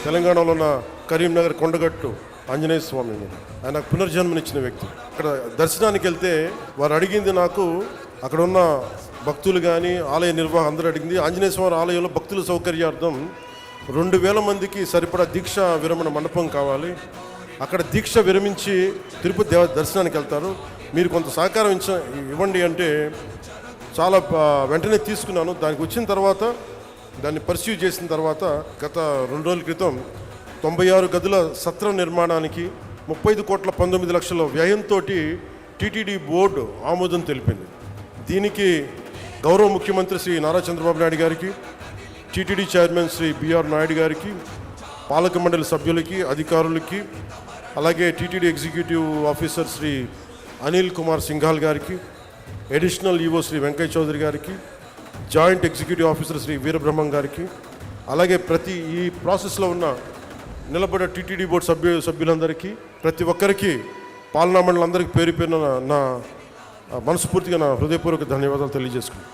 తెలంగాణలో ఉన్న కరీంనగర్ కొండగట్టు ఆంజనేయ స్వామి, ఆయన నాకు పునర్జన్మనిచ్చిన వ్యక్తి. అక్కడ దర్శనానికి వెళ్తే వారు అడిగింది, నాకు అక్కడ ఉన్న భక్తులు కానీ ఆలయ నిర్వాహకులు అందరూ అడిగింది, ఆంజనేయ స్వామి ఆలయంలో భక్తుల సౌకర్యార్థం 2000 మందికి సరిపడా దీక్ష విరమణ మండపం కావాలి, అక్కడ దీక్ష విరమించి తిరుపతి దర్శనానికి వెళ్తారు, మీరు కొంత సహకారం ఇవ్వండి అంటే చాలా వెంటనే తీసుకున్నాను. దానికి వచ్చిన తర్వాత దాన్ని పర్సీవ్ చేసిన తర్వాత గత 2 రోజుల క్రితం 96 గదుల సత్రం నిర్మాణానికి 35,19,00,000 వ్యయంతో టీటీడీ బోర్డు ఆమోదం తెలిపింది. దీనికి గౌరవ ముఖ్యమంత్రి శ్రీ నారా చంద్రబాబు నాయుడు గారికి, TTD chairman Shri BR Naidu గారికి, పాలక మండలి సభ్యులకి, అధికారులకి, అలాగే TTD executive officer Shri Anil Kumar Singhal గారికి, అడిషనల్ ఈవో శ్రీ వెంకయ్య చౌదరి గారికి, joint executive officer Shri Veerabrahmam గారికి, అలాగే ఈ ప్రాసెస్లో ఉన్న నిలబడ్డ టీటీడీ బోర్డు సభ్యులందరికీ, ప్రతి ఒక్కరికి, పాలనా మండలందరికీ పేరు పేరున నా మనస్ఫూర్తిగా నా హృదయపూర్వక ధన్యవాదాలు తెలియజేసుకున్నాను.